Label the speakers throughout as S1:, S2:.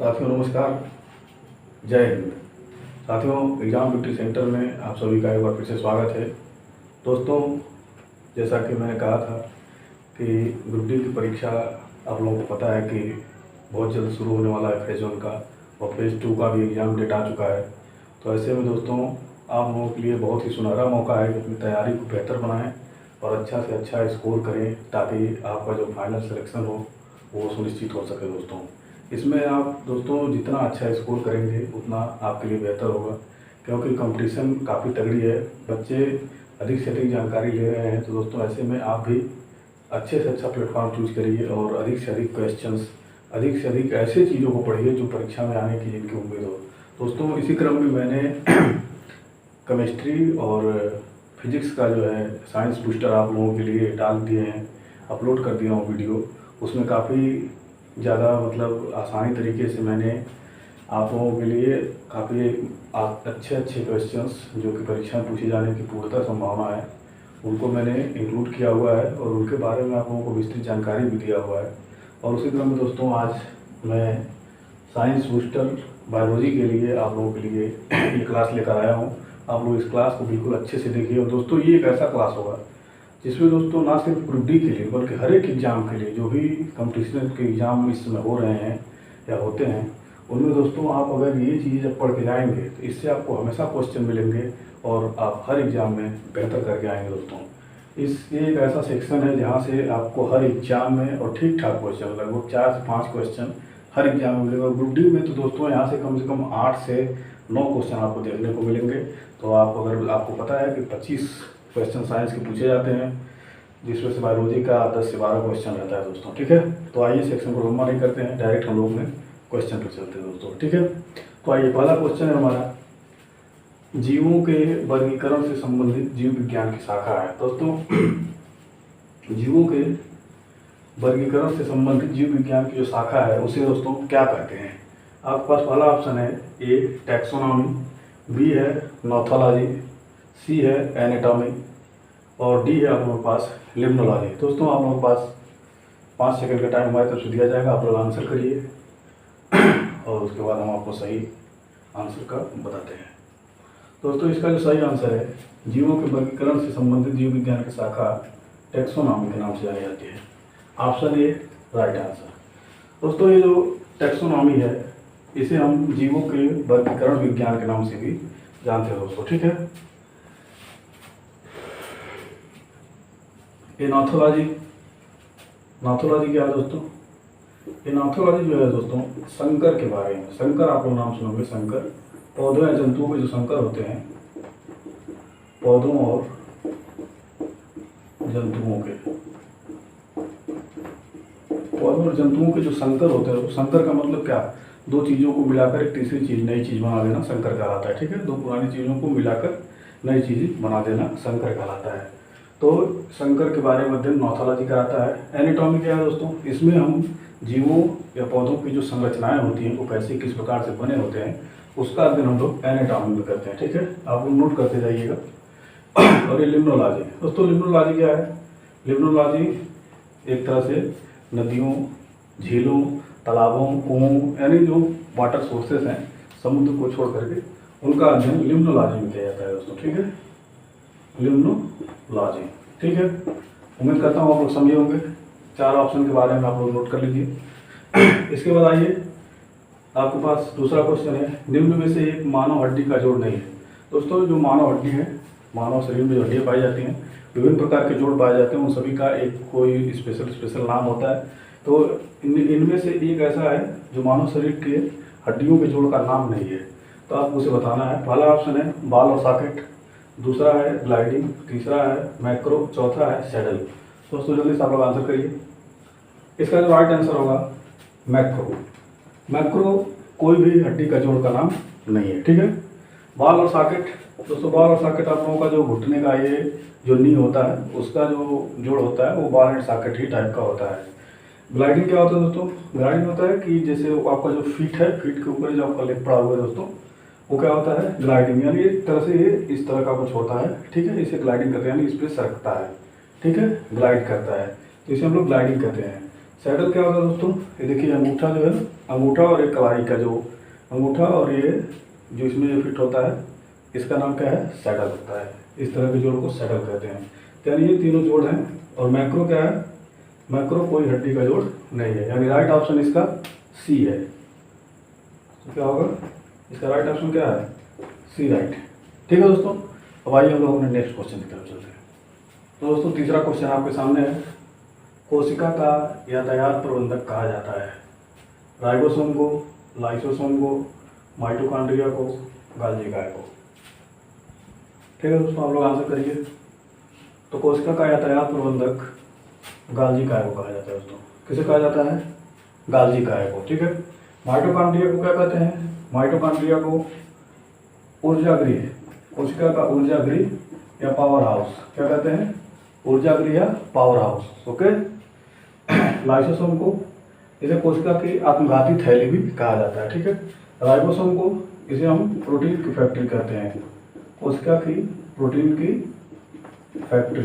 S1: साथियों नमस्कार, जय हिंद। साथियों, एग्ज़ाम ड्यूटी सेंटर में आप सभी का एक बार फिर से स्वागत है। दोस्तों, जैसा कि मैंने कहा था कि ग्रुप डी की परीक्षा आप लोगों को पता है कि बहुत जल्द शुरू होने वाला है फेज़ 1 का, और फेज़ 2 का भी एग्ज़ाम डेट आ चुका है। तो ऐसे में दोस्तों, आप लोगों के लिए बहुत ही सुनहरा मौका है कि अपनी तैयारी को बेहतर बनाएं और अच्छा से अच्छा स्कोर करें, ताकि आपका जो फाइनल सिलेक्शन हो वो सुनिश्चित हो सके। दोस्तों, इसमें आप दोस्तों जितना अच्छा स्कोर करेंगे उतना आपके लिए बेहतर होगा, क्योंकि कंपटीशन काफ़ी तगड़ी है। बच्चे अधिक से अधिक जानकारी ले रहे हैं। तो दोस्तों, ऐसे में आप भी अच्छे से अच्छा प्लेटफॉर्म चूज करिए और अधिक से अधिक क्वेश्चंस, अधिक से अधिक ऐसे चीज़ों को पढ़िए जो परीक्षा में आने की जिनकी उम्मीद हो। दोस्तों, इसी क्रम में मैंने केमिस्ट्री और फिजिक्स का जो है साइंस बूस्टर आप लोगों के लिए डाल दिए हैं, अपलोड कर दिया हूँ वीडियो। उसमें काफ़ी ज़्यादा आसानी तरीके से मैंने आप लोगों के लिए काफ़ी अच्छे क्वेश्चंस जो कि परीक्षा में पूछे जाने की पूर्णतः संभावना है, उनको मैंने इंक्लूड किया हुआ है और उनके बारे में आप लोगों को विस्तृत जानकारी भी दिया हुआ है। और उसी क्रम में दोस्तों, आज मैं साइंस बूस्टर बायोलॉजी के लिए आप लोगों के लिए ये क्लास लेकर आया हूँ। आप लोग इस क्लास को बिल्कुल अच्छे से देखिए। और दोस्तों, ये एक ऐसा क्लास होगा जिसमें दोस्तों ना सिर्फ ग्रुप डी के लिए बल्कि हर एक एग्ज़ाम के लिए, जो भी कंपटीशन के एग्ज़ाम इस समय हो रहे हैं या होते हैं, उनमें दोस्तों आप अगर ये चीज़ें जब पढ़ के जाएंगे तो इससे आपको हमेशा क्वेश्चन मिलेंगे और आप हर एग्ज़ाम में बेहतर करके आएंगे। दोस्तों, ये एक ऐसा सेक्शन है जहाँ से आपको हर एग्ज़ाम में और ठीक ठाक क्वेश्चन, लगभग 4 से 5 क्वेश्चन हर एग्ज़ाम में मिलेगा। ग्रुप डी में तो दोस्तों यहाँ से कम 8 से 9 क्वेश्चन आपको देखने को मिलेंगे। तो आपको पता है कि 25 क्वेश्चन साइंस के पूछे जाते हैं, जिसमें से बायोलॉजी का 10 से 12 क्वेश्चन रहता है। दोस्तों, ठीक है। तो आइए सेक्शन को लंबा नहीं करते हैं, डायरेक्ट हम लोग में क्वेश्चन पर चलते हैं। दोस्तों, ठीक है। तो आइए, पहला क्वेश्चन है हमारा, जीवों के वर्गीकरण से संबंधित जीव विज्ञान की शाखा है। दोस्तों, जीवों के वर्गीकरण से संबंधित जीव विज्ञान की जो शाखा है उसे दोस्तों क्या कहते हैं? आपके पास पहला ऑप्शन है ए टैक्सोनॉमी, बी है नॉथोलॉजी, सी है एनाटॉमी और डी है आप लोगों के पास लिम्नोलॉजी। दोस्तों, आप लोगों के पास 5 सेकंड का टाइम हमारी तरफ से दिया जाएगा, आप लोग आंसर करिए और उसके बाद हम आपको सही आंसर का बताते हैं। दोस्तों, इसका जो सही आंसर है, जीवों के वर्गीकरण से संबंधित जीव विज्ञान की शाखा टैक्सोनॉमी के नाम से जानी जाती है। Option A right answer. दोस्तों, ये जो टैक्सोनॉमी है इसे हम जीवों के वर्गीकरण विज्ञान के नाम से भी जानते हैं। दोस्तों, ठीक है। एनाथोलॉजी, नाथोलॉजी क्या है दोस्तों? एनाथोलॉजी जो है दोस्तों संकर के बारे में। संकर आप लोग नाम सुनोगे, संकर पौधों या जंतुओं के जो संकर होते हैं, पौधों और जंतुओं के, पौधों और जंतुओं के जो संकर होते हैं, संकर का मतलब क्या? दो चीज़ों को मिलाकर एक तीसरी चीज, नई चीज बना देना संकर कहलाता है। ठीक है। दो पुरानी चीज़ों को मिलाकर नई चीज बना देना संकर कहलाता है। तो संकर के बारे में अध्ययन नॉथोलॉजी कराता है। एनाटॉमी क्या है दोस्तों? इसमें हम जीवों या पौधों की जो संरचनाएं होती हैं वो कैसे किस प्रकार से बने होते हैं उसका अध्ययन हम लोग एनाटॉमी में करते हैं। ठीक है। आप लोग नोट करते जाइएगा। और ये लिम्नोलॉजी, दोस्तों लिम्नोलॉजी क्या है? लिम्नोलॉजी एक तरह से नदियों, झीलों, तालाबों, कुओं, यानी जो वाटर सोर्सेस हैं समुद्र को छोड़ करके, उनका अध्ययन लिम्नोलॉजी में किया जाता है। दोस्तों, ठीक है। लिम्नोलॉजी, ठीक है। उम्मीद करता हूँ आप लोग समझे होंगे। 4 ऑप्शन के बारे में आप लोग नोट कर लीजिए। इसके बाद आइए, आपके पास दूसरा क्वेश्चन है, निम्न में से एक मानव हड्डी का जोड़ नहीं है। दोस्तों, जो मानव हड्डी है, मानव शरीर में जो हड्डियाँ पाई जाती हैं, विभिन्न प्रकार के जोड़ पाए जाते हैं, उन सभी का एक कोई स्पेशल नाम होता है। तो इनमें से एक ऐसा है जो मानव शरीर के हड्डियों के जोड़ का नाम नहीं है। तो आपको उसे बताना है। पहला ऑप्शन है बाल और सॉकेट, दूसरा है ग्लाइडिंग, तीसरा है मैक्रो, चौथा है सैडल। दोस्तों, जल्दी से आप लोग आंसर करिए। इसका जो राइट आंसर होगा मैक्रो। मैक्रो कोई भी हड्डी का जोड़ का नाम नहीं है। ठीक है। बाल और सॉकेट, दोस्तों बाल और सॉकेट आप लोगों का जो घुटने का ये जो नी होता है उसका जो जोड़ होता है वो बाल एंड सॉकेट ही टाइप का होता है। ग्लाइडिंग क्या होता है दोस्तों? ग्लाइडिंग होता है कि जैसे आपका जो फीट है, फीट के ऊपर जो आपका लेग पड़ा हुआ है दोस्तों, वो क्या होता है? ग्लाइडिंग, यानी एक तरह से ये इस तरह का कुछ होता है। ठीक है। इसे ग्लाइडिंग करते हैं, यानी इस पर सरकता है। ठीक है। ग्लाइड करता है, तो इसे हम लोग ग्लाइडिंग कहते हैं। सैडल क्या होता है दोस्तों? ये देखिए, अंगूठा जो है अंगूठा और एक कलाई का जो अंगूठा और ये जो इसमें जो फिट होता है इसका नाम क्या है, सैडल होता है। इस तरह के जोड़ को सैडल कहते हैं। तो यानी ये तीनों जोड़ हैं। और मैक्रो क्या है, मैक्रो कोई हड्डी का जोड़ नहीं है, यानी राइट ऑप्शन इसका सी है। तो क्या होगा, इसका राइट ऑप्शन क्या है, सी राइट। ठीक है दोस्तों, अब आइए हम लोग अपने नेक्स्ट क्वेश्चन की तरफ चलते हैं। तो दोस्तों तीसरा क्वेश्चन आपके सामने है, कोशिका का यातायात प्रबंधक कहा जाता है राइबोसोम को, लाइसोसोम को, माइटोकॉन्ड्रिया को, गाल्जी काय को। ठीक है दोस्तों, आप लोग आंसर करिए। तो कोशिका का यातायात प्रबंधक गाल्जी काय को कहा जाता है दोस्तों। किसे कहा जाता है, गाल्जी काय को। ठीक है, माइटोकॉन्ड्रिया को क्या कहते हैं, माइटोकॉन्ड्रिया को ऊर्जा गृह, कोशिका का ऊर्जा गृह या पावर हाउस क्या कहते हैं, ऊर्जा गृह या पावर हाउस। ओके। लाइसोसोम को इसे कोशिका की आत्मघाती थैली भी कहा जाता है। ठीक है। राइबोसोम को इसे हम प्रोटीन की फैक्ट्री कहते हैं, कोशिका की प्रोटीन की फैक्ट्री।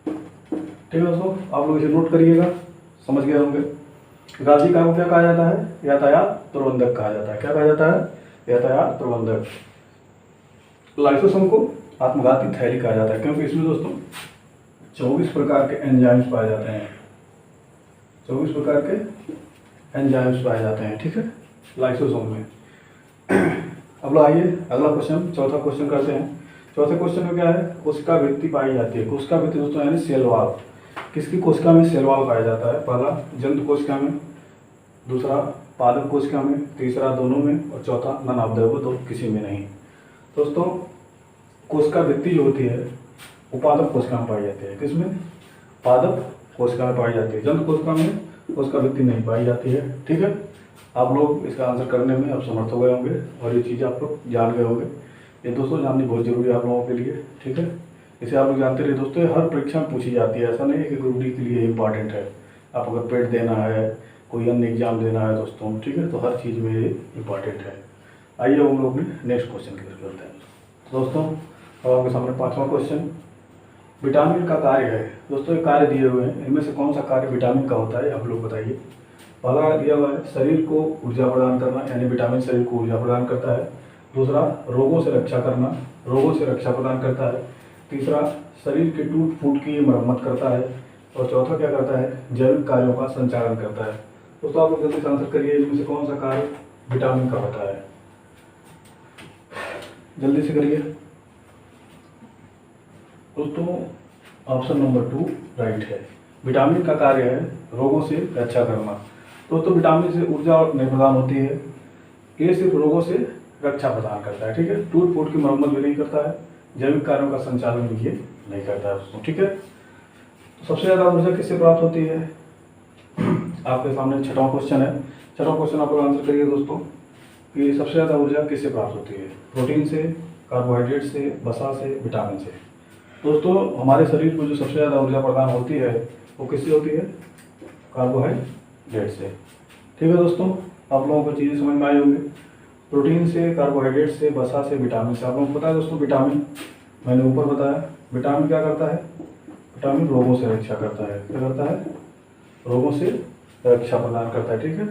S1: ठीक है दोस्तों, आप लोग इसे नोट करिएगा, समझ गए होंगे। गाल्जी काय को क्या कहा जाता है, यातायात प्रबंधक कहा जाता है। क्या कहा जाता है, यातायात प्रबंधक। लाइसोसोम को आत्मघाती थैली कहा जाता है, क्योंकि इसमें दोस्तों 24 प्रकार के एंजाइम्स पाए जाते हैं, 24 प्रकार के एंजाइम्स पाए जाते हैं। ठीक है, लाइसोसोम में। अब लोग आइए अगला क्वेश्चन, चौथा क्वेश्चन करते हैं। चौथे क्वेश्चन में क्या है, कोशिका भित्ति पाई जाती है। कोशिका भित्ति दोस्तों यानी सेल वॉल। किसकी कोशिका में सेल वॉल पाया जाता है, पहला जंतु कोशिका में, दूसरा पादप कोशिका में, तीसरा दोनों में, और चौथा नन ऑफ द तो किसी में नहीं। दोस्तों कोशिका भित्ति जो होती है वो पादप कोशिका में पाई जाती है। किसमें, पादप कोशिका में पाई जाती है। जंतु कोशिका में कोशिका भित्ति नहीं पाई जाती है। ठीक है, आप लोग इसका आंसर करने में अब समर्थ हो गए होंगे और ये चीज़ आप लोग जान गए होंगे। ये दोस्तों जाननी बहुत जरूरी है आप लोगों के लिए। ठीक है, इसे आप लोग जानते रहिए दोस्तों, ये हर परीक्षा में पूछी जाती है। ऐसा नहीं है कि ग्रुप डी के लिए इंपॉर्टेंट है। आप अगर पेट देना है, कोई अन्य एग्जाम देना है दोस्तों, ठीक है, तो हर चीज़ में ये इंपॉर्टेंट है। आइए हम लोग अपने नेक्स्ट क्वेश्चन की तरफ चलते हैं। दोस्तों अब आपके सामने पांचवा क्वेश्चन, विटामिन का कार्य है। दोस्तों ये कार्य दिए हुए हैं, इनमें से कौन सा कार्य विटामिन का होता है, आप लोग बताइए। पहला दिया हुआ है शरीर को ऊर्जा प्रदान करना, यानी विटामिन शरीर को ऊर्जा प्रदान करता है। दूसरा रोगों से रक्षा करना, रोगों से रक्षा प्रदान करता है। तीसरा शरीर के टूट फूट की मरम्मत करता है। और चौथा क्या करता है, जैविक कार्यों का संचालन करता है। दोस्तों आप लोग जल्दी से आंसर करिए, इनमें से कौन सा कार्य विटामिन का होता है, जल्दी से करिए। दोस्तों ऑप्शन नंबर 2 राइट है। विटामिन का कार्य है रोगों से रक्षा करना। दोस्तों विटामिन से ऊर्जा नहीं प्रदान होती है, ये सिर्फ रोगों से रक्षा प्रदान करता है। ठीक है, टूट फूट की मरम्मत भी नहीं करता है, जैविक कार्यों का संचालन भी ये नहीं करता है दोस्तों। ठीक है, तो सबसे ज़्यादा ऊर्जा किससे प्राप्त होती है, आपके सामने छठवां क्वेश्चन है। छठवां क्वेश्चन आप लोग आंसर करिए दोस्तों कि सबसे ज़्यादा ऊर्जा किससे प्राप्त होती है, प्रोटीन से, कार्बोहाइड्रेट से, वसा से, विटामिन से। दोस्तों हमारे शरीर को जो सबसे ज़्यादा ऊर्जा प्रदान होती है वो किससे होती है, कार्बोहाइड्रेट से। ठीक है दोस्तों, आप लोगों को चीज़ें समझ में आई होंगी। प्रोटीन से, कार्बोहाइड्रेट से, वसा से, विटामिन से। आप लोगों को पता है दोस्तों विटामिन, मैंने ऊपर बताया, विटामिन क्या करता है, विटामिन रोगों से रक्षा करता है। क्या करता है, रोगों से रक्षा प्रदान करता है। ठीक है,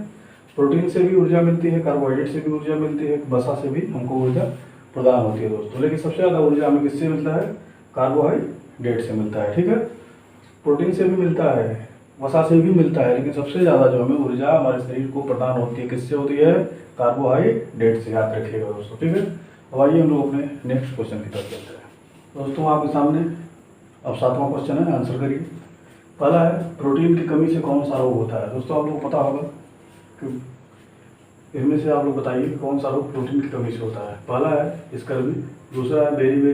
S1: प्रोटीन से भी ऊर्जा मिलती है, कार्बोहाइड्रेट से भी ऊर्जा मिलती है, वसा से भी हमको ऊर्जा प्रदान होती है दोस्तों। लेकिन सबसे ज़्यादा ऊर्जा हमें किससे मिलता है, कार्बोहाइड्रेट से मिलता है। ठीक है, प्रोटीन से भी मिलता है, वसा से भी मिलता है, लेकिन सबसे ज़्यादा जो हमें ऊर्जा हमारे शरीर को प्रदान होती है किससे होती है, कार्बोहाइड्रेट से। याद रखिएगा दोस्तों। ठीक है, अब आइए हम लोग अपने नेक्स्ट क्वेश्चन की तरफ चलते हैं। दोस्तों आपके सामने अब 7वां क्वेश्चन है, आंसर करिए। पहला है प्रोटीन की कमी से कौन सा रोग होता है। दोस्तों आप लोग पता होगा कि इनमें से आप लोग बताइए कौन सा रोग प्रोटीन की कमी से होता है। पहला है स्कर्वी, दूसरा है बेरी,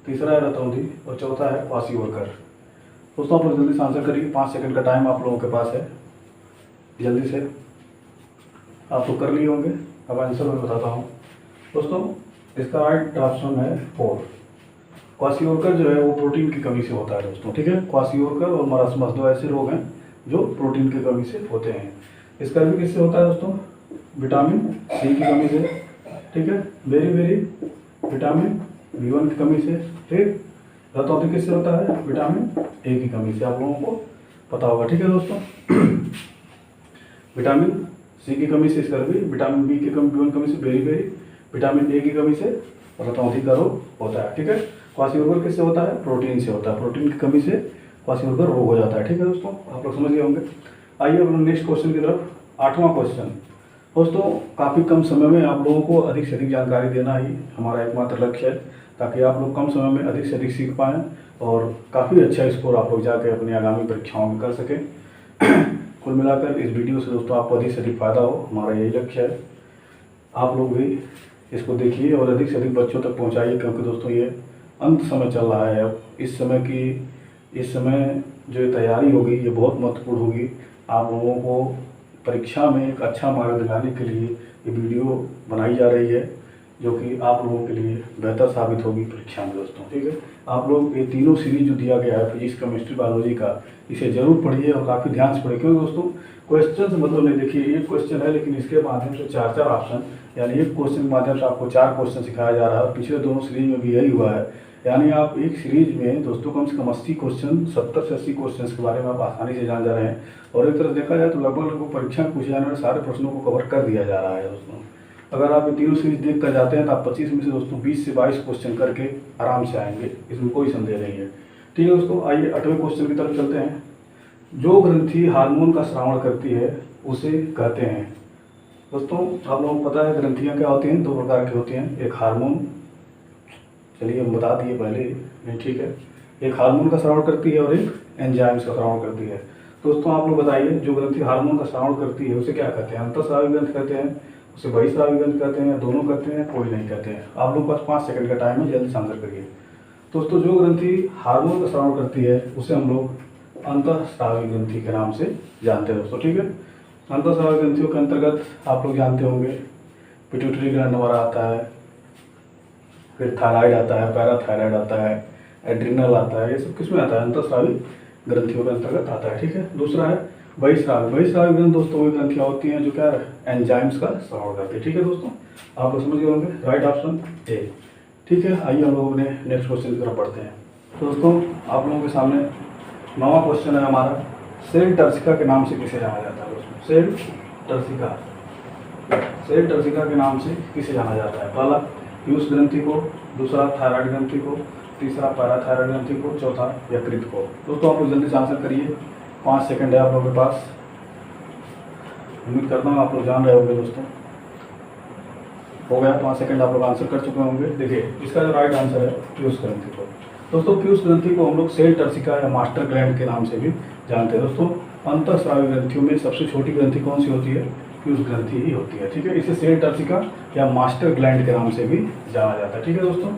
S1: तीसरा है रतौंधी और चौथा है क्वाशियोरकर। दोस्तों आप लोग जल्दी से आंसर करिए, 5 सेकंड का टाइम आप लोगों के पास है, जल्दी से आप लोग कर लिए होंगे। अब आंसर मैं बताता हूँ दोस्तों, इसका राइट ऑप्शन है 4। क्वाशियोरकर जो है वो प्रोटीन की कमी से होता है दोस्तों। ठीक है, क्वाशियोरकर और मरासमस 2 ऐसे रोग हैं जो प्रोटीन की कमी से होते हैं। स्कर्वी किससे होता है दोस्तों, विटामिन सी की कमी से। ठीक है, बेरी विटामिन B1 की कमी से। ठीक, रतौंधी किससे होता है, विटामिन ए की कमी से। आप लोगों को पता होगा। ठीक है दोस्तों, विटामिन सी की कमी से स्कर्वी, विटामिन बी की कमी, B1 कमी से बेरी, विटामिन ए की कमी से रतौंधी का रोग होता है। ठीक है, क्वाशीयोर्कर किससे होता है? प्रोटीन से होता है। प्रोटीन की कमी से क्वाशीयोर्कर रोग हो जाता है। ठीक है दोस्तों, आप लोग समझ गए होंगे। आइए अब नेक्स्ट क्वेश्चन की तरफ। 8वां क्वेश्चन। दोस्तों काफ़ी कम समय में आप लोगों को अधिक से अधिक जानकारी देना ही हमारा एकमात्र लक्ष्य है, ताकि आप लोग कम समय में अधिक से अधिक सीख पाएँ और काफ़ी अच्छा स्कोर आप लोग जाके अपनी आगामी परीक्षाओं में कर सकें। कुल मिलाकर इस वीडियो से दोस्तों आपको अधिक से अधिक फायदा हो, हमारा यही लक्ष्य है। आप लोग भी इसको देखिए और अधिक से अधिक बच्चों तक पहुंचाइए, क्योंकि दोस्तों ये अंत समय चल रहा है। अब इस समय जो तैयारी होगी ये बहुत महत्वपूर्ण होगी। आप लोगों को परीक्षा में एक अच्छा मार्ग दिलाने के लिए ये वीडियो बनाई जा रही है, जो कि आप लोगों के लिए बेहतर साबित होगी परीक्षा में दोस्तों। ठीक है, आप लोग ये तीनों सीरीज जो दिया गया है फिजिक्स, केमिस्ट्री, बायोलॉजी का, इसे जरूर पढ़िए और काफ़ी ध्यान से पढ़िए। क्योंकि दोस्तों क्वेश्चन से मतलब नहीं, देखिए एक क्वेश्चन है लेकिन इसके माध्यम से 4 ऑप्शन, यानी एक क्वेश्चन के माध्यम से आपको 4 क्वेश्चन सिखाया जा रहा है। पिछले दोनों सीरीज में भी यही हुआ है, यानी आप एक सीरीज में दोस्तों कम से कम 80 क्वेश्चन, 70 से 80 क्वेश्चन के बारे में आप आसानी से जान जा रहे हैं। और एक तरह देखा जाए तो लगभग परीक्षा में पूछे जाने वाले सारे प्रश्नों को कवर कर दिया जा रहा है दोस्तों। अगर आप ये तीनों सीरीज देख कर जाते हैं तो आप 25 में से दोस्तों 20 से 22 क्वेश्चन करके आराम से आएंगे, इसमें कोई संदेह नहीं है। ठीक है दोस्तों, आइए 8वें क्वेश्चन की तरफ चलते हैं। जो ग्रंथि हार्मोन का स्रावण करती है उसे कहते हैं। दोस्तों आप लोगों को पता है ग्रंथियाँ क्या होती हैं? 2 प्रकार की होती हैं, एक हार्मोन, चलिए हम बता दिए पहले नहीं, ठीक है, एक हार्मोन का स्रावण करती है और एक एंजाइम्स का स्रावण करती है। दोस्तों आप लोग बताइए, जो ग्रंथि हार्मोन का स्रावण करती है उसे क्या कहते हैं? अंतःस्रावी ग्रंथि कहते हैं, उसे बहिःस्रावी ग्रंथि कहते हैं, दोनों कहते हैं, कोई नहीं कहते हैं। आप लोगों के पास 5 सेकंड का टाइम है, जल्दी से आंसर करिए। दोस्तों जो ग्रंथि हार्मोन का स्रावण करती है उसे हम लोग अंतःस्रावी ग्रंथि के नाम से जानते हैं दोस्तों। ठीक है, अंतःस्रावी ग्रंथियों के अंतर्गत आप लोग जानते होंगे पिट्यूटरी ग्लैंड हमारा आता है, फिर थायराइड आता है, पैराथायराइड आता है, एड्रिनल आता है, ये सब किसमें आता है? अंतःस्रावी ग्रंथियों के अंतर्गत आता है। ठीक है, दूसरा है बहिःस्रावी ग्रंथि। दोस्तों वही ग्रंथियाँ होती हैं जो क्या एंजाइम्स का स्रावण करती है। ठीक है दोस्तों, आप लोग समझ गए होंगे, राइट ऑप्शन ए। ठीक है, आइए हम लोग अपने नेक्स्ट क्वेश्चन की तरफ बढ़ते हैं। दोस्तों आप लोगों के सामने 9वां क्वेश्चन है हमारा, सेल टर्सिका के नाम से किसे जाना जाता है? दोस्तों सेल टर्सिका के नाम से किसे जाना जाता है? पहला पीयूष ग्रंथि को, दूसरा थायराइड ग्रंथि को, तीसरा पैराथायराइड ग्रंथि को, चौथा यकृत को। दोस्तों आप लोग जल्दी से आंसर करिए, 5 सेकंड है आप लोगों के पास। उम्मीद करता हूँ आप लोग जान रहे होंगे दोस्तों। हो गया 5 सेकंड, आप लोग आंसर कर चुके होंगे। देखिए इसका जो राइट आंसर है पीयूष ग्रंथि को। दोस्तों पीयूष ग्रंथि को हम लोग सेल टर्सिका या मास्टर ग्लैंड के नाम से भी जानते हैं। दोस्तों अंतःस्रावी ग्रंथियों में सबसे छोटी ग्रंथि कौन सी होती है? पीयूष ग्रंथि ही होती है। ठीक है, इसे सेल टर्सिका या मास्टर ग्लैंड के नाम से भी जाना जाता है। ठीक है दोस्तों,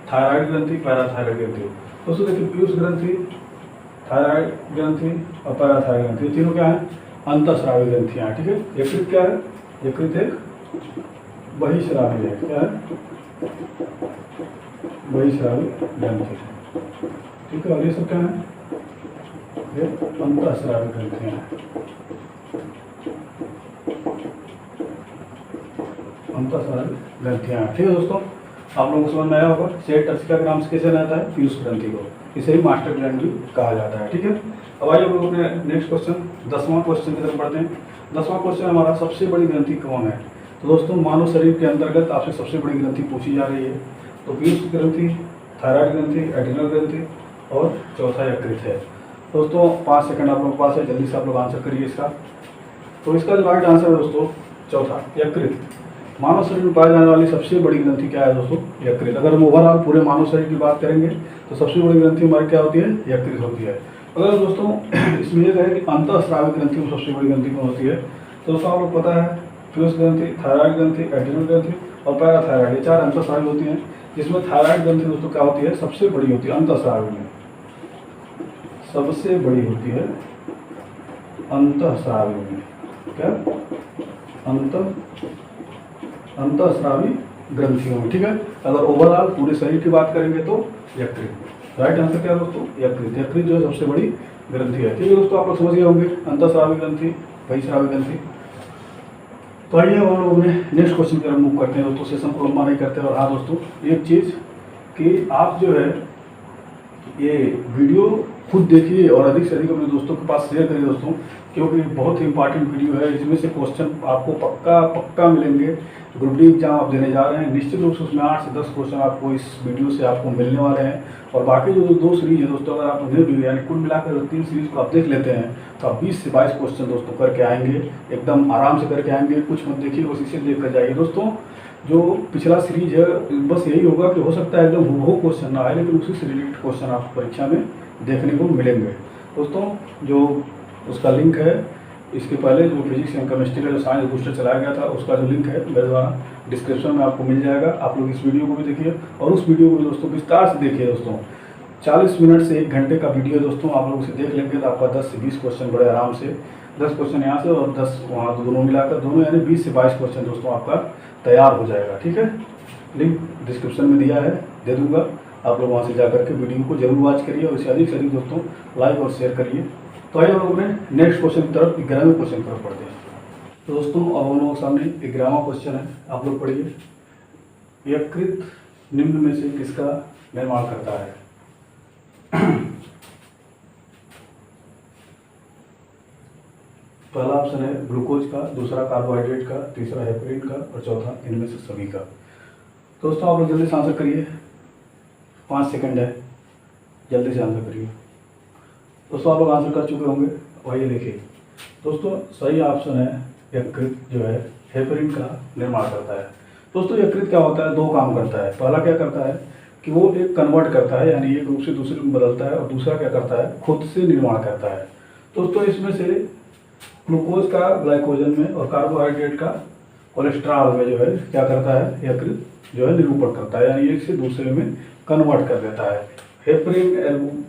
S1: थायराइड ग्रंथि, पैराथायराइड ग्रंथि। दोस्तों देखिए पीयूष ग्रंथि, थायराइड ग्रंथि और पैराथायराइड ग्रंथि, तीनों क्या है? अंतःस्रावी ग्रंथियाँ। ठीक है, यकृत क्या है? यकृत एक बहिःस्रावी है। क्या है? बहिःस्रावी ग्रंथि। ठीक है, और ये सब क्या है? ये अंतःस्रावी ग्रंथियाँ हैं। अंतःस्रावी ग्रंथियाँ। ठीक है दोस्तों, आप लोगों को समझ में आया होगा। सेल टर्सिका के नाम से किसे जाता है? पीयूष ग्रंथि को। इसे ही मास्टर ग्लैंड भी कहा जाता है। ठीक है, अब आइए लोग अपने नेक्स्ट क्वेश्चन 10वां क्वेश्चन की तरफ बढ़ते हैं। 10वां क्वेश्चन हमारा सबसे बड़ी ग्रंथि कौन है? तो दोस्तों मानव शरीर के अंतर्गत आपसे सबसे बड़ी ग्रंथि पूछी जा रही है। तो पीयूष ग्रंथि, थायराइड ग्रंथि, एड्रिनल ग्रंथि और चौथा यकृत है। दोस्तों 5 सेकंड आप लोगों के पास है, जल्दी से आप लोग आंसर करिए इसका। तो इसका जो राइट आंसर है दोस्तों चौथा यकृत। मानव शरीर में पाई जाने वाली सबसे बड़ी ग्रंथि क्या है दोस्तों? यकृत। अगर हम ओवरऑल पूरे मानव शरीर की बात करेंगे तो सबसे बड़ी ग्रंथि हमारी क्या होती है? यकृत होती है। अगर दोस्तों इसमें यह है कि अंतःस्रावी ग्रंथि में सबसे बड़ी ग्रंथि कौन होती है? तो दोस्तों आप लोग पता है पीयूष ग्रंथि, थायराइड ग्रंथि, एड्रिनल ग्रंथि और पैराथायराइड, ये 4 अंतःस्रावी होती हैं, जिसमें थायराइड ग्रंथि दोस्तों क्या होती है? सबसे बड़ी होती है अंतःस्रावी में, सबसे बड़ी होती है अंतःस्रावी में। क्या? अंतःस्रावी ग्रंथियों में। ठीक है, अगर ओवरऑल पूरे शरीर की बात करेंगे तो यकृत। राइट आंसर क्या है दोस्तों? यकृत। यकृत जो है सबसे बड़ी ग्रंथि है। ठीक है दोस्तों, आप लोग समझ गए होंगे अंतःस्रावी ग्रंथि, बहिःस्रावी ग्रंथि। तो आइए हम लोग अपने नेक्स्ट क्वेश्चन की तरफ मूव करते हैं दोस्तों, सेशन को लंबा नहीं करते। और हाँ दोस्तों एक चीज़ कि आप जो है ये वीडियो खुद देखिए और अधिक से अधिक अपने दोस्तों के पास शेयर करिए दोस्तों, क्योंकि बहुत ही इंपॉर्टेंट वीडियो है। इसमें से क्वेश्चन आपको पक्का मिलेंगे। ग्रुप डी एग्जाम आप देने जा रहे हैं, निश्चित रूप से उसमें 8 से 10 क्वेश्चन आपको इस वीडियो से आपको मिलने वाले हैं। और बाकी जो 2 सीरीज है दोस्तों, अगर आप उन्हें भी यानी कुल मिलाकर 3 सीरीज को आप देख लेते हैं तो आप 20 से 22 क्वेश्चन दोस्तों करके आएंगे, एकदम आराम से करके आएंगे। कुछ मत देखिए, बस इसे देख कर जाइए दोस्तों। जो पिछला सीरीज है बस यही होगा कि हो सकता है एकदम हूबहू क्वेश्चन ना आए, लेकिन उसी से रिलेटेड क्वेश्चन आपको परीक्षा में देखने को मिलेंगे दोस्तों। जो उसका लिंक है, इसके पहले जो फिजिक्स एंड केमिस्ट्री का जो साइंस बूस्टर चलाया गया था उसका जो लिंक है मेरे द्वारा डिस्क्रिप्शन में आपको मिल जाएगा। आप लोग इस वीडियो को भी देखिए और उस वीडियो को भी दोस्तों विस्तार से देखिए दोस्तों। 40 मिनट से 1 घंटे का वीडियो दोस्तों, आप लोग इसे देख लेंगे तो आपका 10 से 20 क्वेश्चन बड़े आराम से, 10 क्वेश्चन यहाँ से और 10 वहाँ, तो दोनों मिलाकर दोनों यानी 20 से 22 क्वेश्चन दोस्तों आपका तैयार हो जाएगा। ठीक है, लिंक डिस्क्रिप्शन में दिया है, दे दूँगा। आप लोग वहाँ से जा करके वीडियो को जरूर वॉच करिए और इसे अधिक से अधिक दोस्तों लाइक और शेयर करिए। तो आइए हम लोग नेक्स्ट क्वेश्चन की तरफ, 11वें क्वेश्चन की तरफ पढ़ते हैं। तो दोस्तों अब हम लोगों के सामने 11वां क्वेश्चन है, आप लोग पढ़िए। यकृत निम्न में से किसका निर्माण करता है? पहला ऑप्शन है ग्लूकोज का, दूसरा कार्बोहाइड्रेट का, तीसरा हेपरिन का और चौथा इनमें से सभी का। दोस्तों आप लोग जल्दी से आंसर करिए, 5 सेकंड है, जल्दी से आंसर करिए। दोस्तों आप लोग आंसर कर चुके होंगे, वही देखिए दोस्तों सही ऑप्शन है यकृत जो है हेपरिन का निर्माण करता है। दोस्तों यकृत क्या होता है, 2 काम करता है। पहला क्या करता है कि वो एक कन्वर्ट करता है, यानी एक रूप से दूसरे रूप में बदलता है, और दूसरा क्या करता है खुद से निर्माण करता है। दोस्तों इसमें से ग्लूकोज का ग्लाइकोजन में और कार्बोहाइड्रेट का कोलेस्ट्रॉल में जो है क्या करता है यकृत जो है निरूपण करता है, यानी एक से दूसरे में कन्वर्ट कर देता है। हेपरिन,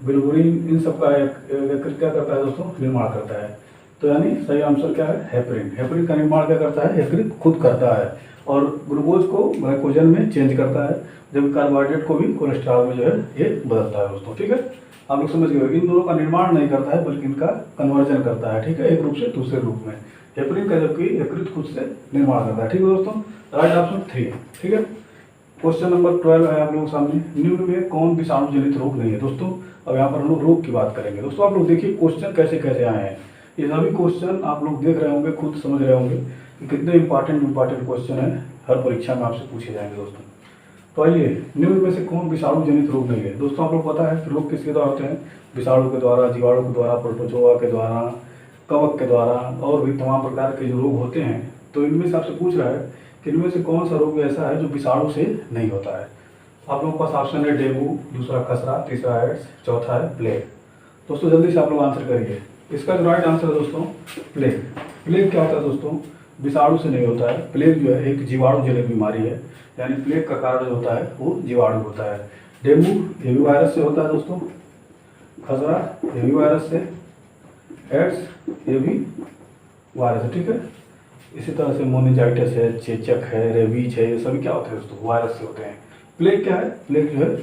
S1: बिल्वुरिन, इन सब का यकृत क्या करता है दोस्तों, निर्माण करता है। तो यानी सही आंसर क्या है, हेपरिन। हेपरिन का निर्माण क्या करता है, यकृत खुद करता है, और ग्लूकोज को ग्लाइकोजन में चेंज करता है, जबकि कार्बोहाइड्रेट को भी कोलेस्ट्रॉल में जो है ये बदलता है दोस्तों। ठीक है, आप लोग समझ गए, इन दोनों का निर्माण नहीं करता है बल्कि इनका कन्वर्जन करता है। ठीक है, एक रूप से दूसरे रूप में हेपरिन का, जबकि यकृत खुद से निर्माण करता है। ठीक है दोस्तों, राइट ऑप्शन 3। ठीक है, क्वेश्चन नंबर 12 है आप लोगों के सामने। निम्न में कौन विषाणु जनित रोग नहीं है? दोस्तों अब यहाँ पर हम लोग रोग की बात करेंगे। दोस्तों आप लोग देखिए क्वेश्चन कैसे कैसे आए हैं, ये सभी क्वेश्चन आप लोग देख रहे होंगे, खुद समझ रहे होंगे कि कितने इंपॉर्टेंट क्वेश्चन है, हर परीक्षा में आपसे पूछे जाएंगे दोस्तों। तो आइए, निम्न में से कौन विषाणु जनित रोग नहीं है? दोस्तों आप लोग पता है कि रोग किसके द्वारा होते हैं, विषाणु के द्वारा, जीवाणु के द्वारा, प्रोटोजोआ के द्वारा, कवक के द्वारा, और भी तमाम प्रकार के जो रोग होते हैं। तो इनमें से आपसे पूछ रहा है कि इनमें से कौन सा रोग ऐसा है जो विषाणु से नहीं होता है। आप लोगों के पास ऑप्शन है डेंगू, दूसरा खसरा, तीसरा एड्स, चौथा है प्लेग। दोस्तों जल्दी से आप लोग आंसर करिए। इसका जो राइट आंसर है दोस्तों प्लेग। प्लेग क्या होता है दोस्तों, विषाणु से नहीं होता है। प्लेग जो है एक जीवाणु जनित बीमारी है, यानी प्लेग का कारण जो होता है वो जीवाणु होता है। डेंगू ये भी वायरस से होता है दोस्तों, खसरा ये भी वायरस से, एड्स ये भी वायरस है। ठीक है, इसी तरह से मोनिजाइटिस है, चेचक है, रेबीज है, ये सभी क्या होते हैं दोस्तों, वायरस से होते हैं। प्लेग क्या है, प्लेग जो है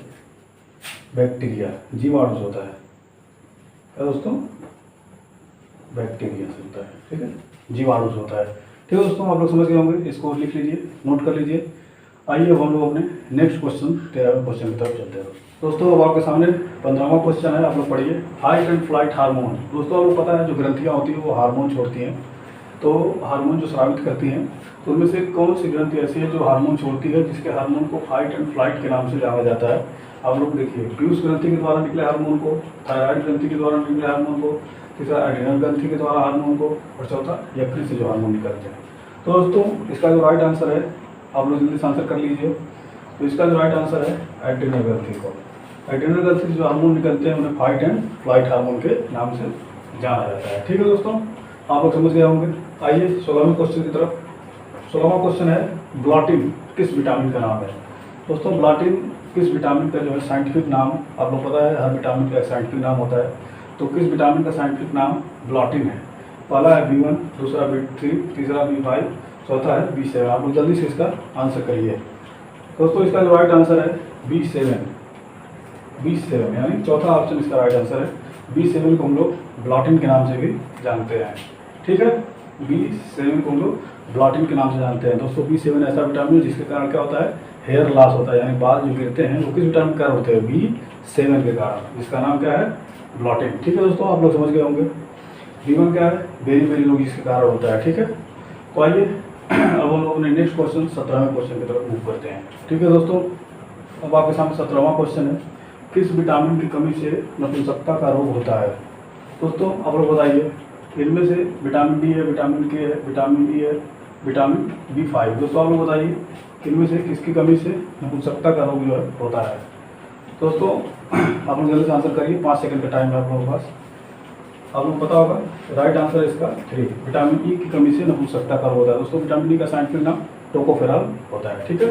S1: बैक्टीरिया, जीवाणु से होता है। क्या दोस्तों, बैक्टीरिया से होता है। ठीक है, जीवाणु से होता है। ठीक है दोस्तों, आप लोग समझ गए होंगे, इसको लिख लीजिए, नोट कर लीजिए। आइए अब हम लोग अपने नेक्स्ट क्वेश्चन 13वें क्वेश्चन की तरफ चलते हैं। दोस्तों अब आपके सामने 15वां क्वेश्चन है, आप लोग पढ़िए। Fight and flight hormone. दोस्तों आप लोग पता है जो ग्रंथियाँ होती हैं वो हार्मोन छोड़ती हैं, तो हार्मोन जो स्रावित करती हैं, तो उनमें से कौन सी ग्रंथि ऐसी है जो हार्मोन छोड़ती है, जिसके हार्मोन को फाइट एंड फ्लाइट के नाम से जाना जाता है? आप लोग देखिए, पीयूष ग्रंथि के द्वारा निकले हार्मोन को, थायराइड ग्रंथि के द्वारा निकले हार्मोन को, तीसरा एड्रिनल ग्रंथि के द्वारा हार्मोन को, और चौथा यकृत से जो हार्मोन निकलते हैं। तो दोस्तों इसका जो राइट आंसर है, आप लोग जल्दी से आंसर कर लीजिए। तो इसका जो राइट आंसर है एड्रिनल ग्रंथि को। एड्रिनल ग्रंथि से जो हार्मोन निकलते हैं उन्हें फाइट एंड फ्लाइट हार्मोन के नाम से जाना जाता है। ठीक है दोस्तों, आप लोग समझ गए होंगे। आइए 16वें क्वेश्चन की तरफ। 16वां क्वेश्चन है ब्लॉटिन किस विटामिन का नाम है? दोस्तों ब्लॉटिन किस विटामिन का जो है साइंटिफिक नाम, आप लोग पता है हर विटामिन का एक साइंटिफिक नाम होता है, तो किस विटामिन का साइंटिफिक नाम ब्लॉटिन है? पहला है B1, दूसरा B3, तीसरा B5, चौथा है B7। आप लोग जल्दी से इसका आंसर करिए। दोस्तों इसका जो राइट आंसर है B7, यानी चौथा ऑप्शन इसका राइट आंसर है। B7 को हम लोग ब्लॉटिन के नाम से भी जानते हैं। ठीक है, B7 को हम लोग ब्लॉटिन के नाम से जानते हैं दोस्तों। B7 ऐसा विटामिन है जिसके कारण क्या होता है, हेयर लॉस होता है, यानी बाल जो गिरते हैं वो किस विटामिन के कारण होते हैं, B7 के कारण, जिसका नाम क्या है, ब्लॉटिन। ठीक है दोस्तों, आप लोग समझ गए होंगे। B1 क्या है, बेरी जिसके कारण होता है। ठीक है, तो आइए अब हम लोग अपने नेक्स्ट क्वेश्चन 17वें क्वेश्चन की तरफ मूव करते हैं। ठीक है दोस्तों, अब आपके सामने 17वां क्वेश्चन है, किस विटामिन की कमी से नपुंसकता का रोग होता है। दोस्तों आप लोग बताइए, इनमें से विटामिन डी है, विटामिन के है, विटामिन ई है, विटामिन B5। दोस्तों आप लोग बताइए, इनमें से किसकी कमी से नपुंसकता का रोग जो है होता है। दोस्तों आप लोग जल्दी से आंसर करिए, 5 सेकंड का टाइम है आप लोगों के पास। आप लोग पता होगा, राइट आंसर इसका 3, विटामिन ई की कमी से नपुंसकता का रोग होता है। दोस्तों विटामिन ई का साइंटिफिक नाम टोकोफेरॉल होता है। ठीक है,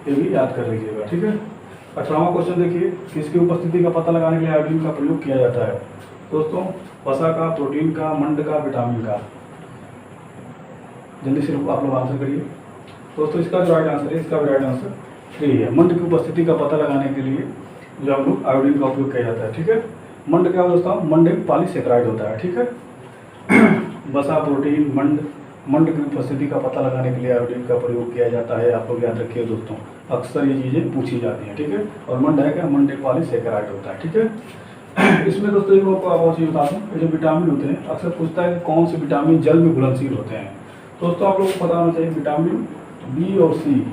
S1: ये भी याद कर लीजिएगा। ठीक है, 18वां क्वेश्चन देखिए, किसकी उपस्थिति का पता लगाने के लिए आयोडीन का प्रयोग किया जाता है। दोस्तों वसा का, प्रोटीन का, मंड का, विटामिन का, जल्दी से आप लोग आंसर करिए। दोस्तों इसका जो राइट आंसर है, इसका भी राइट आंसर 3 है। मंड की उपस्थिति का पता लगाने के लिए जो हम लोग आयोडीन का उपयोग किया जाता है। ठीक है, मंड क्या दोस्तों, मंड एक पॉलीसेकेराइड होता है। ठीक है, वसा, प्रोटीन, मंड की उपस्थिति का पता लगाने के लिए आयोडीन का प्रयोग किया जाता है। आप लोग याद रखिए दोस्तों, अक्सर ये चीज़ें पूछी जाती हैं। ठीक है, और मंड है क्या, मंड एक पॉलीसेकेराइड होता है। ठीक है, इसमें दोस्तों एक आपको और चीज़ बता दूँ, ये जो विटामिन होते हैं अक्सर पूछता है कि कौन से विटामिन जल में घुलनशील होते हैं। दोस्तों आप लोग को पता होना चाहिए, विटामिन बी और सी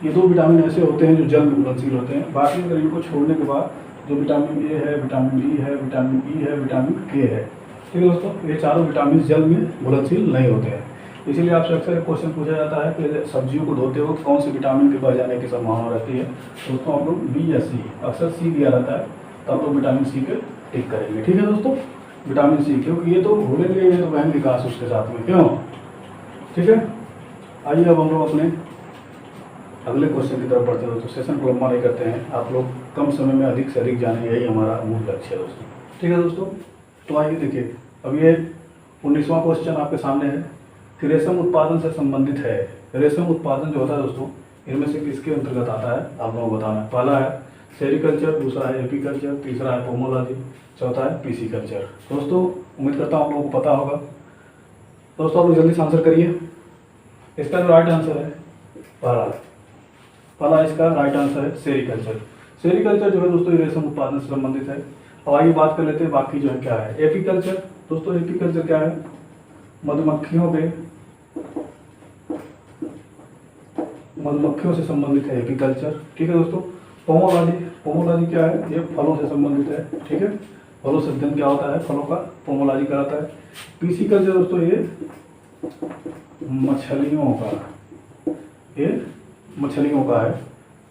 S1: ये 2 विटामिन ऐसे होते हैं जो जल में घुलनशील होते हैं। बाकी अगर इनको छोड़ने के बाद जो विटामिन ए है, विटामिन डी है, विटामिन ई है, विटामिन के है, ठीक है दोस्तों, ये चारों विटामिन जल में घुलनशील नहीं होते हैं। इसीलिए आपसे अक्सर एक क्वेश्चन पूछा जाता है कि सब्जियों को धोते वक्त कौन से विटामिन के बह जाने की संभावना रहती है। दोस्तों आप लोग बी या सी, अक्सर सी दिया रहता है, तो आप लोग विटामिन सी के टिक करेंगे। ठीक है दोस्तों, विटामिन सी, क्योंकि ये तो भूलेंगे ही नहीं तो बहन विकास उसके साथ में, क्यों। ठीक है, आइए अब हम लोग अपने अगले क्वेश्चन की तरफ बढ़ते हैं। दोस्तों सेशन को लंबा नहीं करते हैं, आप लोग कम समय में अधिक से अधिक जाने, यही हमारा मूल लक्ष्य है दोस्तों। ठीक है दोस्तों, तो आइए देखिए, अब ये 19वां क्वेश्चन आपके सामने है कि रेशम उत्पादन से संबंधित है। रेशम उत्पादन जो होता है दोस्तों, इनमें से किसके अंतर्गत आता है, आप लोगों को बताना है। पहला है सेरिकल्चर, दूसरा है एपीकल्चर, तीसरा है पोमोलॉजी, चौथा है पीसीकल्चर। दोस्तों उम्मीद करता हूँ आप लोगों को पता होगा। दोस्तों आप लोग जल्दी से आंसर करिए। इसका जो राइट आंसर है पहला इसका राइट आंसर है सेरिकल्चर। सेरिकल्चर जो है दोस्तों ये रेशम उत्पादन से संबंधित है। अब आइए बात कर लेते हैं बाकी जो है क्या है। एपीकल्चर, दोस्तों एपीकल्चर क्या है, मधुमक्खियों से संबंधित है एपीकल्चर। ठीक है दोस्तों, पोमोलॉजी क्या है, ये फलों से संबंधित है। ठीक है, फलों से अध्ययन क्या होता है, फलों का पोमोलॉजी कराता है। पीसीकल्चर दोस्तों ये मछलियों का है,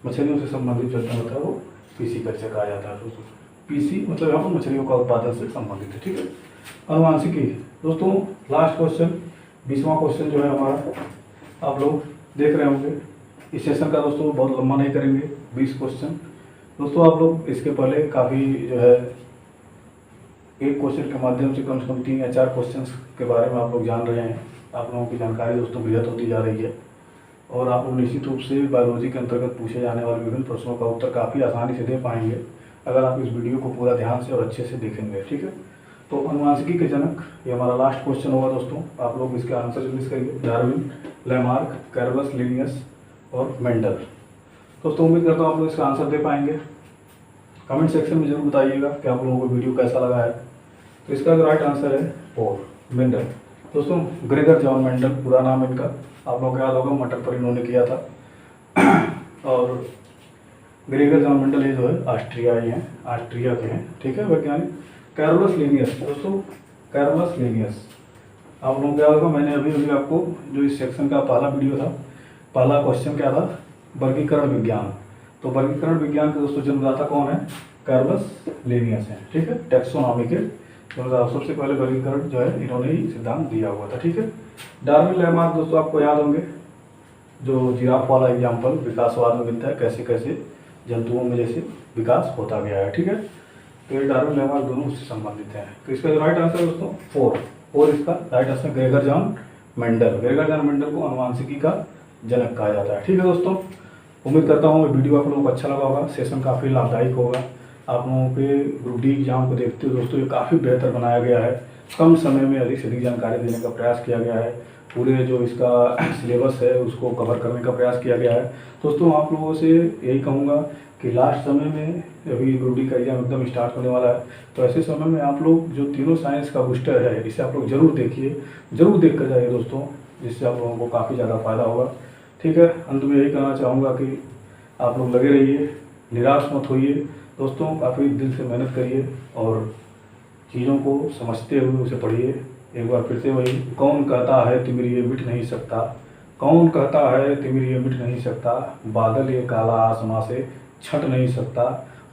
S1: मछलियों से संबंधित जो अध्ययन होता है वो पीसीकल्चर कहा जाता है दोस्तों। पीसी मतलब यहाँ पर मछलियों का उत्पादन से संबंधित है। ठीक है, अनुवांशिकी दोस्तों लास्ट क्वेश्चन 20वां क्वेश्चन जो है हमारा, आप लोग देख रहे होंगे। इस सेशन का दोस्तों बहुत लंबा नहीं करेंगे, 20 क्वेश्चन। दोस्तों आप लोग इसके पहले काफ़ी जो है एक क्वेश्चन के माध्यम से कम 3 या 4 क्वेश्चन के बारे में आप लोग जान रहे हैं। आप लोगों की जानकारी दोस्तों बेहद होती जा रही है और आप लोग निश्चित रूप से बायोलॉजी के अंतर्गत पूछे जाने वाले विभिन्न प्रश्नों का उत्तर काफ़ी आसानी से दे पाएंगे अगर आप इस वीडियो को पूरा ध्यान से और अच्छे से देखेंगे। ठीक है, तो अनुवांशिकी के जनक ये हमारा लास्ट क्वेश्चन होगा दोस्तों। आप लोग इसके आंसर जल्दी करिए। डार्विन, लैमार्क, कैरोलस, लिनियस और मेंडल। दोस्तों उम्मीद करता हूँ आप लोग इसका आंसर दे पाएंगे। कमेंट सेक्शन में जरूर बताइएगा कि आप लोगों को वीडियो कैसा लगा है। तो इसका जो राइट आंसर है और मेंडल। दोस्तों ग्रेगर जॉन मेंडल पूरा नाम इनका, आप लोगों को याद होगा, मटर पर इन्होंने किया था। और ग्रेगर जॉन मेंडल ये जो है ऑस्ट्रियाई हैं, ऑस्ट्रिया के हैं। ठीक है, वैज्ञानिक कैरोलस लिनियस। दोस्तों कैरोलस लिनियस आप लोगों को याद होगा, मैंने अभी आपको जो इस सेक्शन का पहला वीडियो था, पहला क्वेश्चन क्या था, वर्गीकरण विज्ञान। तो वर्गीकरण विज्ञान के दोस्तों जन्मदाता कौन है, कैरोलस लिनियस हैं। ठीक है, टैक्सोनॉमी के सबसे पहले वर्गीकरण जो है इन्होंने ही सिद्धांत दिया हुआ था। ठीक है, डार्विन, लैमार्क दोस्तों आपको याद होंगे, जो जिराफ वाला एग्जाम्पल विकासवाद में मिलता है, कैसे कैसे जंतुओं में जैसे विकास होता गया है। ठीक है, तो ये डार्विन, लैमार्क दोनों उससे संबंधित हैं। तो इसका जो राइट आंसर दोस्तों 4 इसका right answer Gregor John Mendel. Gregor John Mendel को अनुवांशिकी का जनक कहा जाता है। ठीक है दोस्तों, उम्मीद करता हूँ ये वीडियो आप लोगों को अच्छा लगा होगा, सेशन काफ़ी लाभदायक होगा। आप लोगों के ग्रुप डी एग्जाम को देखते हुए दोस्तों ये काफ़ी बेहतर बनाया गया है। कम समय में अधिक से अधिक जानकारी देने का प्रयास किया गया है। पूरे जो इसका सिलेबस है उसको कवर करने का प्रयास किया गया है। दोस्तों आप लोगों से यही कहूँगा कि लास्ट समय में अभी ग्रुप डी का एग्जाम एकदम स्टार्ट होने वाला है, तो ऐसे समय में आप लोग जो तीनों साइंस का बूस्टर है इसे आप लोग ज़रूर देखिए, ज़रूर देख कर जाइए दोस्तों, जिससे आप लोगों को काफ़ी ज़्यादा फ़ायदा होगा। ठीक है, अंत में यही कहना चाहूँगा कि आप लोग लगे रहिए, निराश मत होइए दोस्तों, काफ़ी दिल से मेहनत करिए और चीज़ों को समझते हुए उसे पढ़िए। एक बार फिर से वही, कौन कहता है तिमिर ये मिट नहीं सकता, कौन कहता है तिमिर ये मिट नहीं सकता, बादल ये काला आसमां से छट नहीं सकता,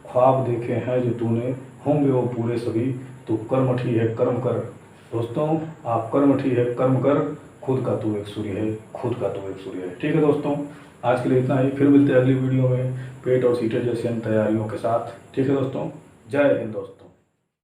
S1: ख्वाब देखे हैं जो तूने होंगे वो पूरे सभी, तू कर्मठी है कर्म कर। दोस्तों आप कर्मठी है कर्म कर, खुद का तू एक सूर्य है, खुद का तू एक सूर्य है। ठीक है दोस्तों, आज के लिए इतना ही, फिर मिलते हैं अगली वीडियो में पेट और सीटेट जैसी अन्य तैयारियों के साथ। ठीक है दोस्तों, जय हिंद दोस्तों।